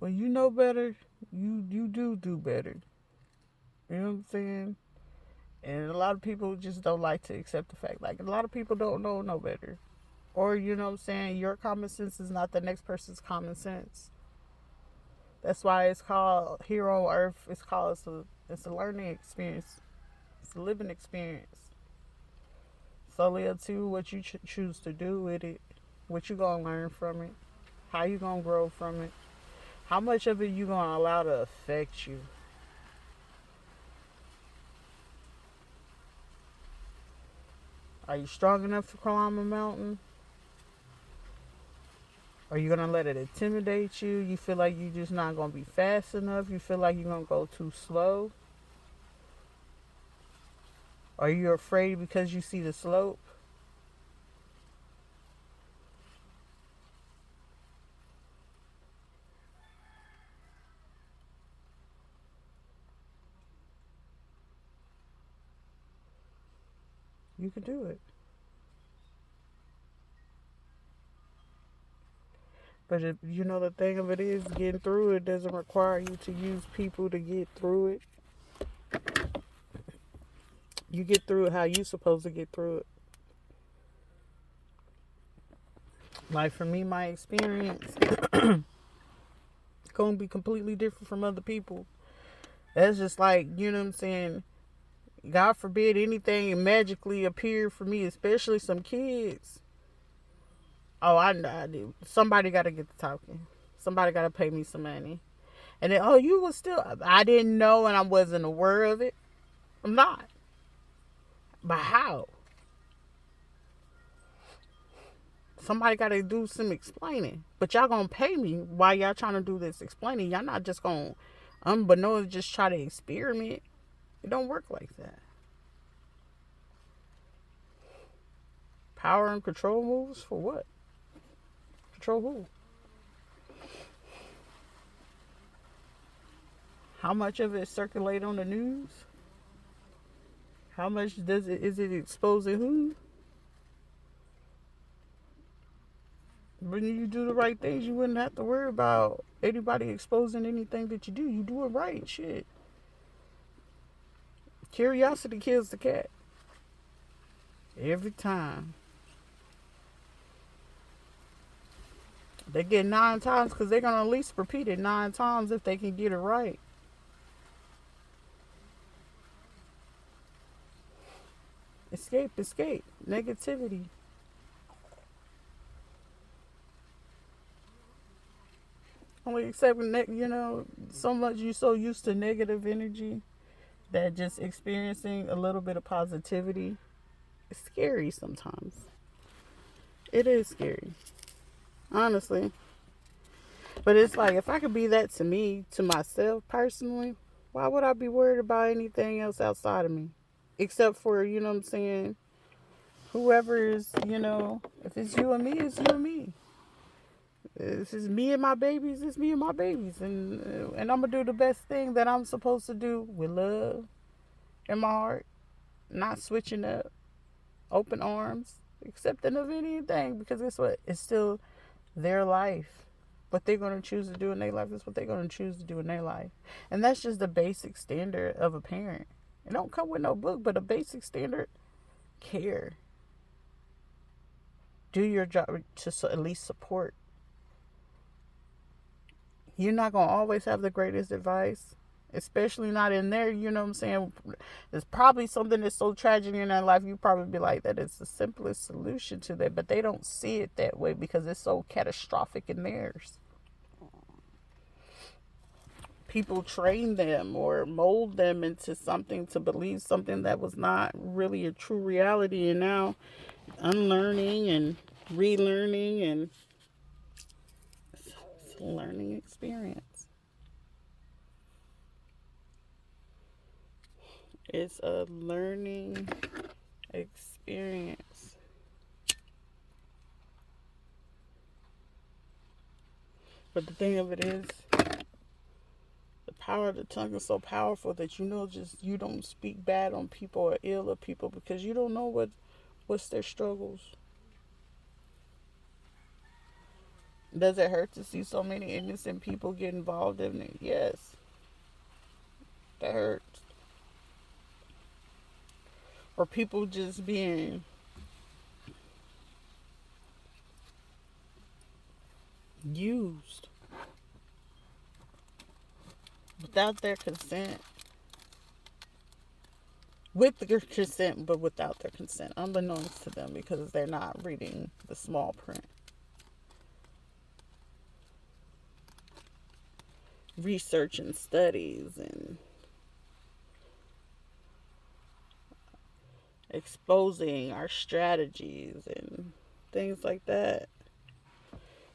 When you know better, you do better. You know what I'm saying? And a lot of people just don't like to accept the fact. Like, a lot of people don't know no better. Or, you know what I'm saying, your common sense is not the next person's common sense. That's why it's called here on earth. It's called it's a learning experience. It's a living experience. Solely up to what you choose to do with it. What you gonna learn from it. How you gonna grow from it. How much of it you gonna allow to affect you. Are you strong enough to climb a mountain? Are you gonna let it intimidate you? You feel like you just not gonna be fast enough? You feel like you're gonna go too slow? Are you afraid because you see the slope? You can do it. But you know, the thing of it is, getting through it doesn't require you to use people to get through it. You get through it how you supposed to get through it. Like for me, my experience gonna be completely different from other people. That's just like, you know what I'm saying. God forbid anything magically appear for me, especially some kids. Oh, I do. Somebody got to get the talking. Somebody got to pay me some money. And then, oh, you was still. I didn't know, and I wasn't aware of it. I'm not. But how? Somebody got to do some explaining. But y'all gonna pay me while y'all trying to do this explaining. Y'all not just gonna, unbeknownst, just try to experiment. It don't work like that. Power and control moves for what? Control who? How much of it circulate on the news? How much does it is it exposing who? When you do the right things, you wouldn't have to worry about anybody exposing anything that you do. You do it right, shit. Curiosity kills the cat every time. They get 9 times because they're gonna at least repeat it 9 times if they can get it right. Escape negativity. Only except you know, so much you so used to negative energy that just experiencing a little bit of positivity is scary sometimes. It is scary, honestly. But it's like, if I could be that to me, to myself personally, why would I be worried about anything else outside of me? Except for, you know what I'm saying, whoever is, you know, if it's you and me, it's you and me. This is me and my babies, it's me and my babies. And I'm going to do the best thing that I'm supposed to do with love in my heart, not switching up, open arms, accepting of anything, because guess what? It's still their life. What they're going to choose to do in their life is what they're going to choose to do in their life. And that's just the basic standard of a parent. It don't come with no book, but a basic standard: care. Do your job to at least support. You're not going to always have the greatest advice, especially not in there. You know what I'm saying? There's probably something that's so tragic in their life, you probably be like, that is the simplest solution to that. But they don't see it that way because it's so catastrophic in theirs. People train them or mold them into something to believe something that was not really a true reality, and now unlearning and relearning, and it's a learning experience. It's a learning experience. But the thing of it is, the power of the tongue is so powerful that, you know, just you don't speak bad on people or ill of people because you don't know what's their struggles. Does it hurt to see so many innocent people get involved in it? Yes, that hurts. Or people just being used without their consent. With their consent, but without their consent, unbeknownst to them because they're not reading the small print. Research and studies and exposing our strategies and things like that.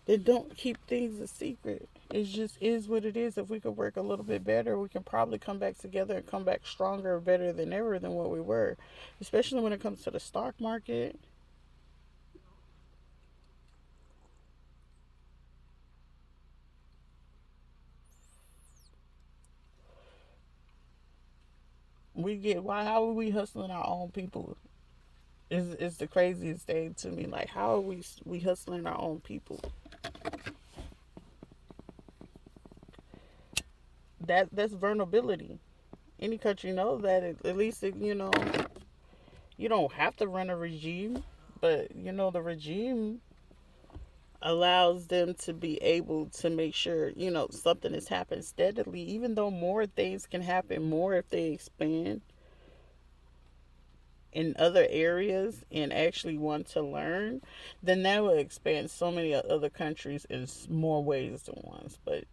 They don't keep things a secret. It just is what it is. If we could work a little bit better, we can probably come back together and come back stronger, better than ever than what we were. Especially when it comes to the stock market. We get why? How are we hustling our own people? Is the craziest thing to me. Like, how are we hustling our own people? That's vulnerability. Any country knows that. At least you don't have to run a regime, but the regime allows them to be able to make sure something is happening steadily. Even though more things can happen more if they expand in other areas and actually want to learn, then that will expand so many other countries in more ways than once. But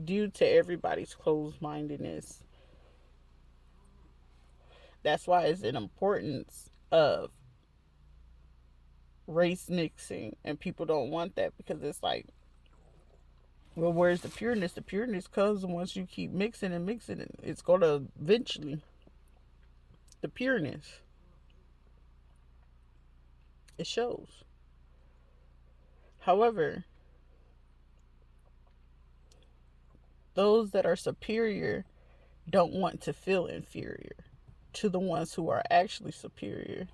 due to everybody's closed mindedness, that's why it's an importance of race mixing, and people don't want that because it's like, well, where's the pureness? The pureness comes once you keep mixing and mixing it. It's going to eventually, the pureness, it shows. However, those that are superior don't want to feel inferior to the ones who are actually superior.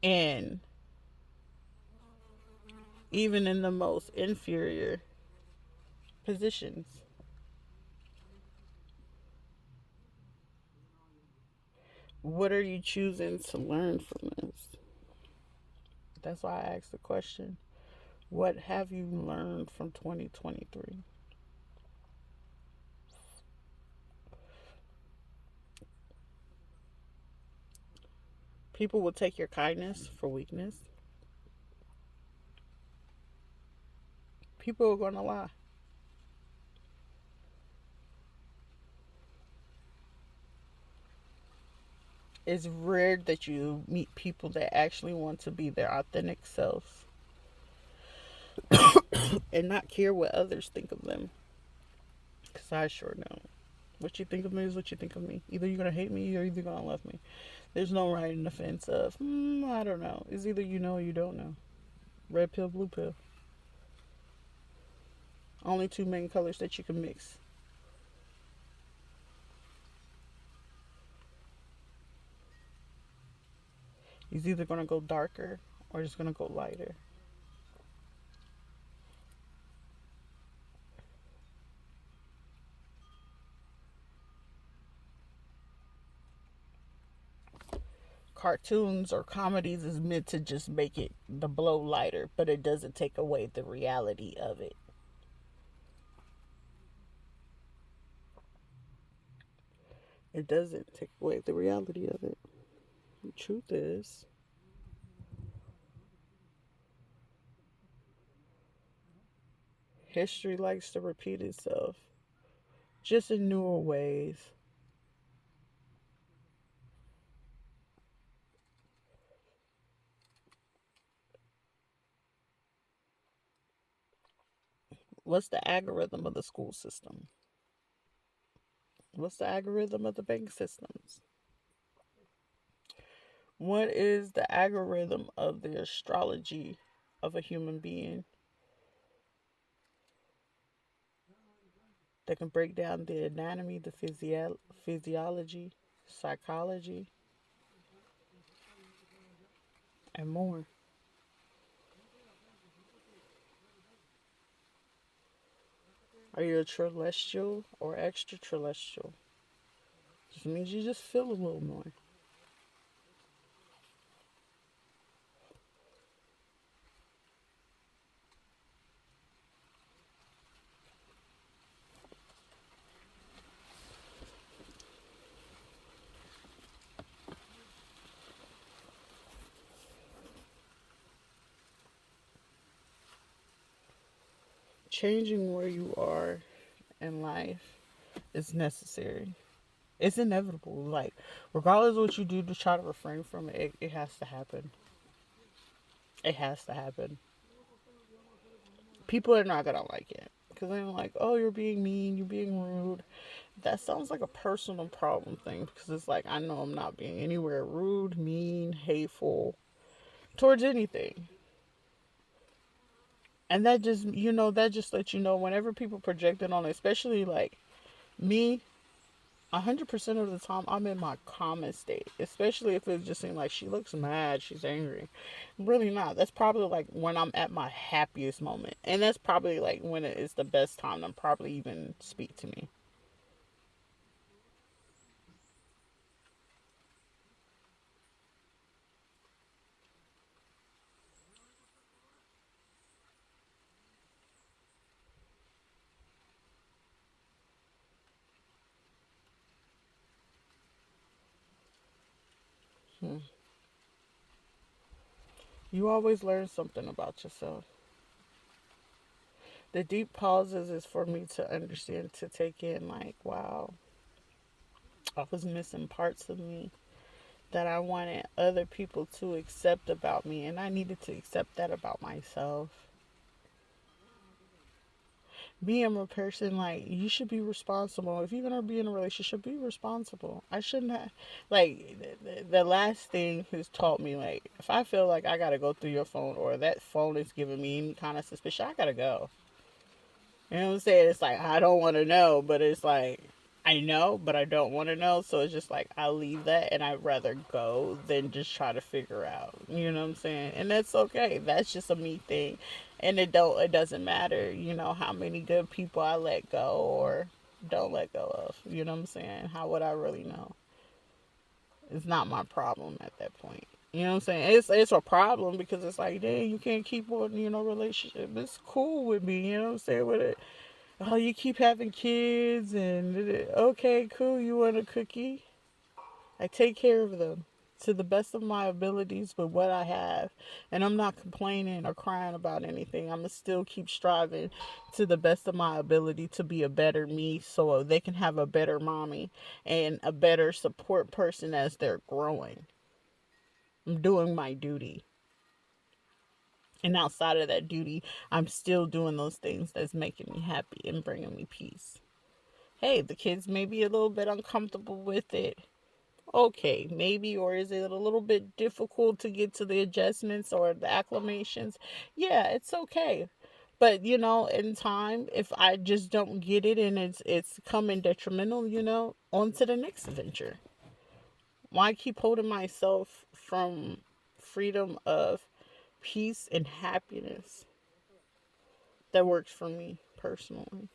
And even in the most inferior positions. What are you choosing to learn from this? That's why I asked the question. What have you learned from 2023? People will take your kindness for weakness. People are going to lie. It's rare that you meet people that actually want to be their authentic selves and not care what others think of them. Because I sure don't. What you think of me is what you think of me. Either you're going to hate me or you're going to love me. There's no right in the fence of, I don't know. It's either you know or you don't know. Red pill, blue pill. Only two main colors that you can mix. It's either going to go darker or it's going to go lighter. Cartoons or comedies is meant to just make it the blow lighter, but it doesn't take away the reality of it. It doesn't take away the reality of it. The truth is, history likes to repeat itself, just in newer ways. What's the algorithm of the school system? What's the algorithm of the bank systems? What is the algorithm of the astrology of a human being that can break down the anatomy, the physiology, psychology, and more? Are you a celestial or extraterrestrial? Just means you just feel a little more. Changing where you are in life is necessary. It's inevitable. Like, regardless of what you do to try to refrain from it, it has to happen. It has to happen. People are not gonna like it because they're like, "Oh, you're being mean. You're being rude." That sounds like a personal problem thing because it's like I know I'm not being anywhere rude, mean, hateful towards anything. And that just, that just lets you know whenever people project it on, especially like me, 100% of the time I'm in my calmest state, especially if it just seems like she looks mad, she's angry. I'm really not. That's probably like when I'm at my happiest moment. And that's probably like when it is the best time to probably even speak to me. Hmm. You always learn something about yourself. The deep pauses is for me to understand, to take in, like, wow, I was missing parts of me that I wanted other people to accept about me, and I needed to accept that about myself. Being a person, like, you should be responsible. If you're gonna be in a relationship, be responsible. I shouldn't have, like, the last thing who's taught me, like, if I feel like I gotta go through your phone or that phone is giving me any kind of suspicion, I gotta go. You know what I'm saying? It's like I don't want to know, but it's like I know, but I don't want to know. So it's just like I'll leave that, and I'd rather go than just try to figure out. You know what I'm saying? And that's okay. That's just a me thing, and it doesn't matter. How many good people I let go or don't let go of. You know what I'm saying? How would I really know? It's not my problem at that point. You know what I'm saying? It's a problem because it's like, dang, you can't keep on, relationship. It's cool with me, you know what I'm saying? With it, oh, you keep having kids and okay, cool. You want a cookie? I take care of them to the best of my abilities with what I have, and I'm not complaining or crying about anything. I'm gonna still keep striving to the best of my ability to be a better me, so they can have a better mommy and a better support person as they're growing. I'm doing my duty. And outside of that duty, I'm still doing those things that's making me happy and bringing me peace. Hey, the kids may be a little bit uncomfortable with it. Okay, maybe, or is it a little bit difficult to get to the adjustments or the acclamations? Yeah, it's okay. But in time, if I just don't get it and it's coming detrimental, on to the next adventure. Why keep holding myself from freedom of peace and happiness that works for me personally?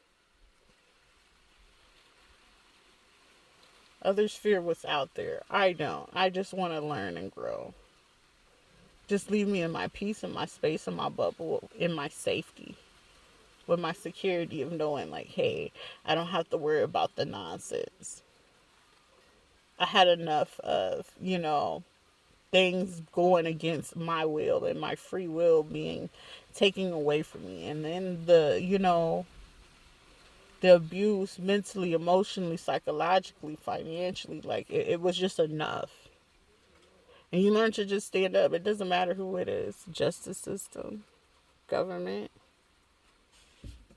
Others fear what's out there. I don't. I just want to learn and grow. Just leave me in my peace, in my space, in my bubble, in my safety, with my security of knowing, like, hey, I don't have to worry about the nonsense. I had enough of, things going against my will and my free will being taken away from me. And then the abuse mentally, emotionally, psychologically, financially, like, it was just enough. And you learn to just stand up. It doesn't matter who it is. Justice system, government,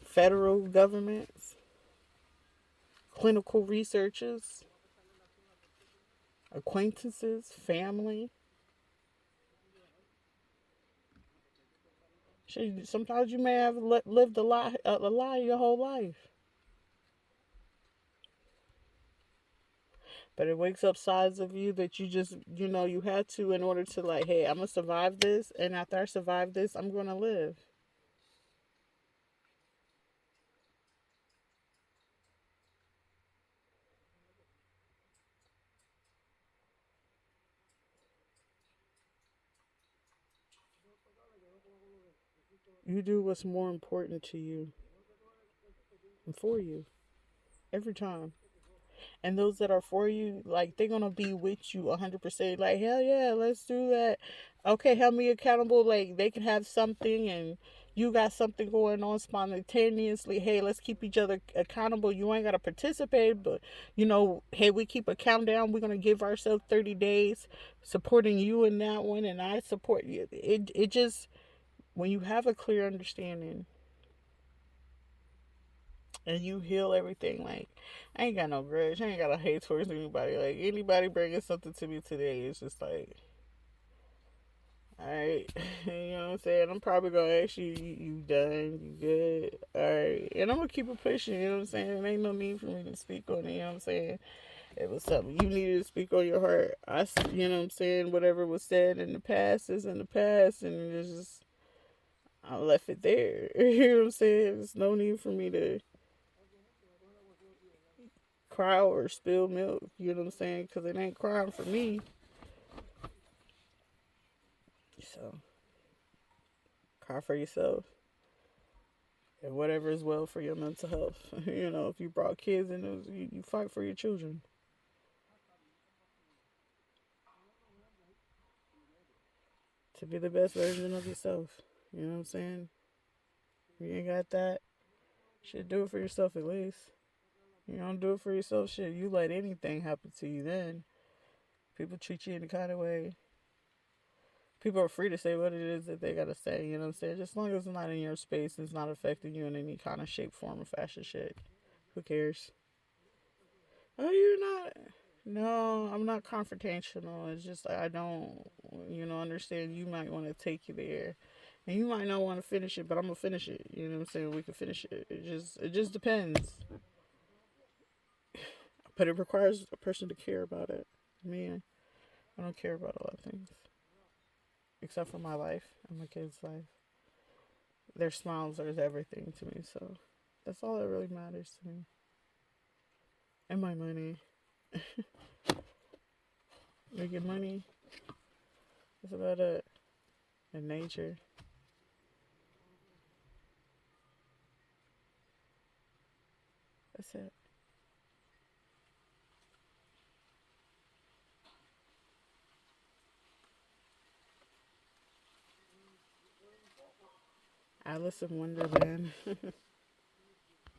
federal governments, clinical researchers, acquaintances, family. Sometimes you may have lived a lie your whole life. But it wakes up sides of you that you just, you had to in order to, like, hey, I'm going to survive this. And after I survive this, I'm going to live. You do what's more important to you and for you every time. And those that are for you, like, they're gonna be with you 100%. Like, hell yeah, let's do that. Okay, help me accountable. Like, they can have something and you got something going on spontaneously. Hey, let's keep each other accountable. You ain't gotta participate, but hey, we keep a countdown. We're gonna give ourselves 30 days, supporting you in that one, and I support you. It just, when you have a clear understanding and you heal everything. Like, I ain't got no grudge. I ain't got no hate towards anybody. Like, anybody bringing something to me today is just like, all right, you know what I'm saying? I'm probably gonna ask you, you done, you good, all right, and I'm gonna keep it pushing. You know what I'm saying? There ain't no need for me to speak on it. You know what I'm saying? It was something you needed to speak on your heart. You know what I'm saying? Whatever was said in the past is in the past, and it's just, I left it there. You know what I'm saying? There's no need for me to cry or spill milk. You know what I'm saying? Because it ain't crying for me. So cry for yourself and whatever is well for your mental health. If you brought kids in, you fight for your children to be the best version of yourself. You know what I'm saying? If you ain't got that, shit, do it for yourself at least. You don't do it for yourself, shit, you let anything happen to you then. People treat you in the kind of way. People are free to say what it is that they gotta say, you know what I'm saying? Just as long as it's not in your space, it's not affecting you in any kind of shape, form, or fashion shit. Who cares? Oh, you're not. No, I'm not confrontational. It's just like I don't, understand you might want to take you there. And you might not want to finish it, but I'm gonna finish it. You know what I'm saying? We can finish it. It just depends. But it requires a person to care about it. Me, I don't care about a lot of things. Except for my life and my kids' life. Their smiles are everything to me, so that's all that really matters to me. And my money. Making money. That's about it. And nature. That's it. Alice in Wonderland.